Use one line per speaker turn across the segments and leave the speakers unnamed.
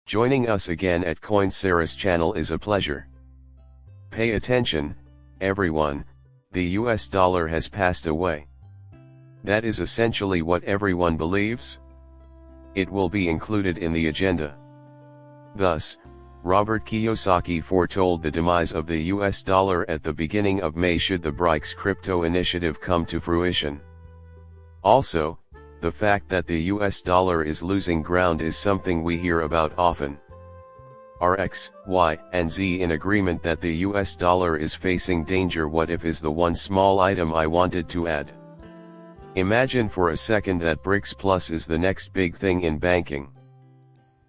Joining us again at Coinceras channel is a pleasure. Pay attention, everyone, the US dollar has passed away. That is essentially what everyone believes. It will be included in the agenda. Thus, Robert Kiyosaki foretold the demise of the US dollar at the beginning of May should the Brics crypto initiative come to fruition. Also, the fact that the US dollar is losing ground is something we hear about often. Are X, Y, and Z in agreement that the US dollar is facing danger? What if is the one small item I wanted to add. Imagine for a second that Brics Plus is the next big thing in banking.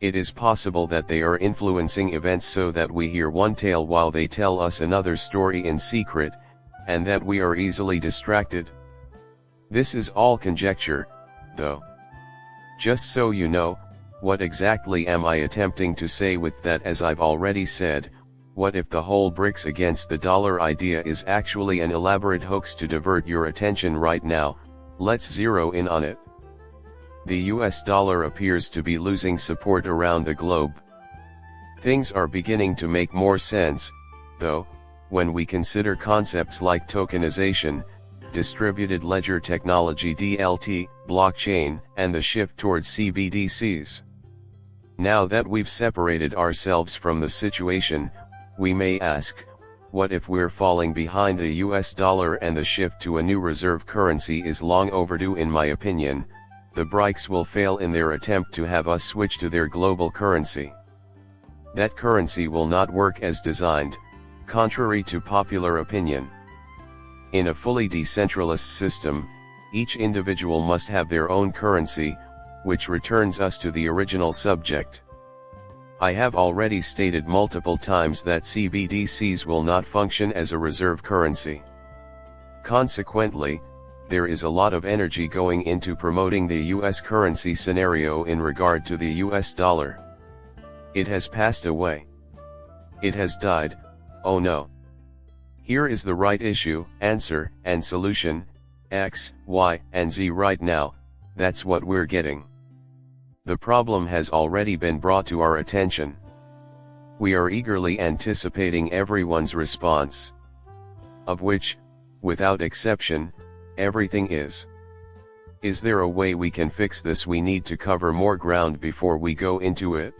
It is possible that they are influencing events so that we hear one tale while they tell us another story in secret, and that we are easily distracted. This is all conjecture, though. Just so you know, what exactly am I attempting to say with that? As I've already said, what if the whole Brics against the dollar idea is actually an elaborate hoax to divert your attention right now? Let's zero in on it. The US dollar appears to be losing support around the globe. Things are beginning to make more sense, though, when we consider concepts like tokenization, distributed ledger technology DLT, blockchain, and the shift towards CBDCs. Now that we've separated ourselves from the situation, we may ask, what if we're falling behind the US dollar and the shift to a new reserve currency is long overdue? In my opinion, the Brics will fail in their attempt to have us switch to their global currency. That currency will not work as designed, contrary to popular opinion. In a fully decentralized system, each individual must have their own currency, which returns us to the original subject. I have already stated multiple times that CBDCs will not function as a reserve currency. Consequently, there is a lot of energy going into promoting the US currency scenario in regard to the US dollar. It has passed away. It has died, oh no. Here is the right issue, answer, and solution, X, Y, and Z right now, that's what we're getting. The problem has already been brought to our attention. We are eagerly anticipating everyone's response. Of which, without exception, everything is. Is there a way we can fix this? We need to cover more ground before we go into it.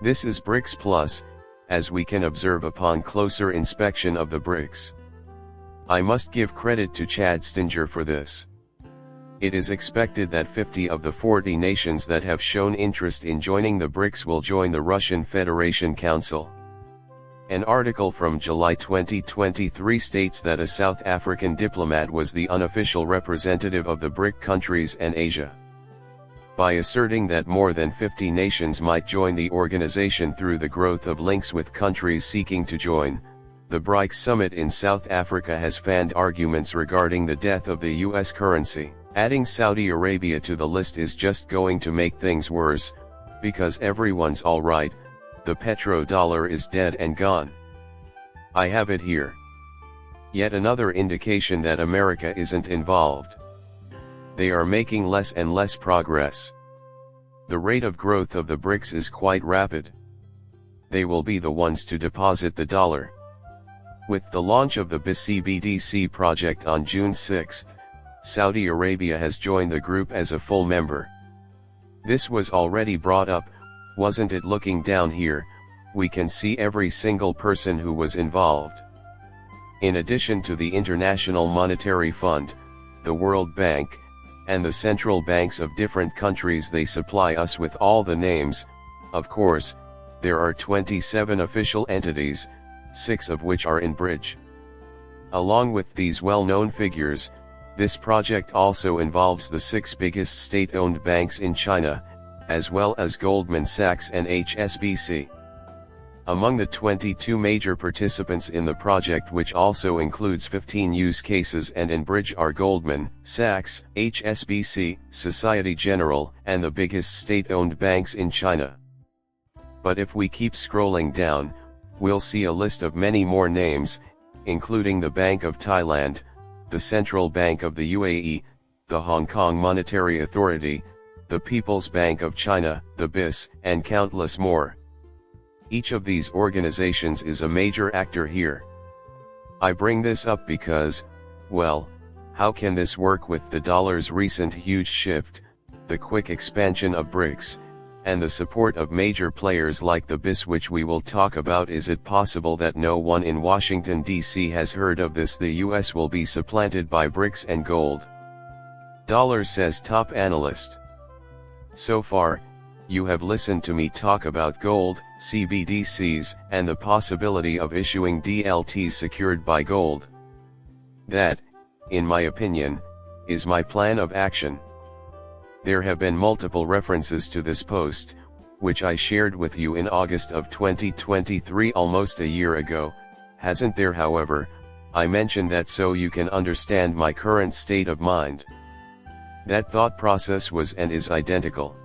This is Brics Plus, as we can observe upon closer inspection of the Brics. I must give credit to Chad Stinger for this. It is expected that 50 of the 40 nations that have shown interest in joining the Brics will join the Russian Federation Council. An article from July 2023 states that a South African diplomat was the unofficial representative of the BRIC countries and Asia. By asserting that more than 50 nations might join the organization through the growth of links with countries seeking to join, the Brics summit in South Africa has fanned arguments regarding the death of the US currency. Adding Saudi Arabia to the list is just going to make things worse, because everyone's alright, the petrodollar is dead and gone. I have it here. Yet another indication that America isn't involved. They are making less and less progress. The rate of growth of the Brics is quite rapid. They will be the ones to deposit the dollar. With the launch of the BCBDC project on June 6, Saudi Arabia has joined the group as a full member. This was already brought up, wasn't it? Looking down here, we can see every single person who was involved. In addition to the International Monetary Fund, the World Bank, and the central banks of different countries, they supply us with all the names. Of course, there are 27 official entities, 6 of which are in bridge. Along with these well-known figures, this project also involves the 6 biggest state-owned banks in China, as well as Goldman Sachs and HSBC. Among the 22 major participants in the project, which also includes 15 use cases and in bridge, are Goldman Sachs, HSBC, Societe Generale, and the biggest state-owned banks in China. But if we keep scrolling down, we'll see a list of many more names, including the Bank of Thailand, the Central Bank of the UAE, the Hong Kong Monetary Authority, the People's Bank of China, the BIS, and countless more. Each of these organizations is a major actor here. I bring this up because, well, how can this work with the dollar's recent huge shift, the quick expansion of Brics, and the support of major players like the BIS, which we will talk about? Is it possible that no one in Washington, D.C. has heard of this? The US will be supplanted by Brics and gold. Dollar, says top analyst. So far, you have listened to me talk about gold, CBDCs, and the possibility of issuing DLTs secured by gold. That, in my opinion, is my plan of action. There have been multiple references to this post, which I shared with you in August of 2023, almost a year ago, hasn't there? However, I mentioned that so you can understand my current state of mind. That thought process was and is identical.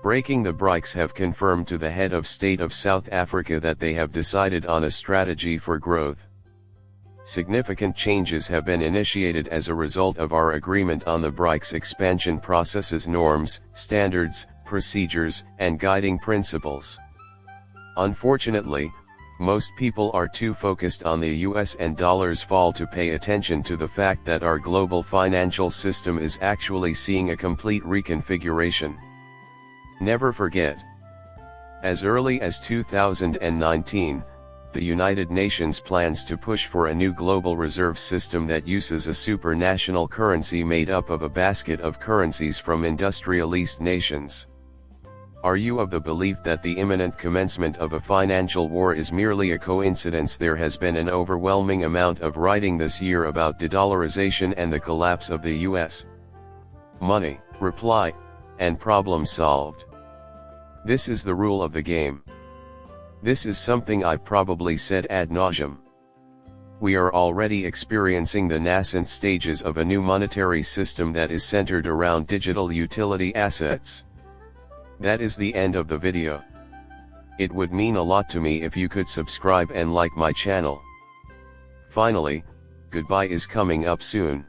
Breaking the Brics have confirmed to the head of state of South Africa that they have decided on a strategy for growth. Significant changes have been initiated as a result of our agreement on the Brics expansion processes, norms, standards, procedures, and guiding principles. Unfortunately, most people are too focused on the US and dollar's fall to pay attention to the fact that our global financial system is actually seeing a complete reconfiguration. Never forget. As early as 2019, the United Nations plans to push for a new global reserve system that uses a supranational currency made up of a basket of currencies from industrialist nations. Are you of the belief that the imminent commencement of a financial war is merely a coincidence? There has been an overwhelming amount of writing this year about de-dollarization and the collapse of the US money, reply, and problem solved. This is the rule of the game. This is something I probably said ad nauseum. We are already experiencing the nascent stages of a new monetary system that is centered around digital utility assets. That is the end of the video. It would mean a lot to me if you could subscribe and like my channel. Finally, goodbye is coming up soon.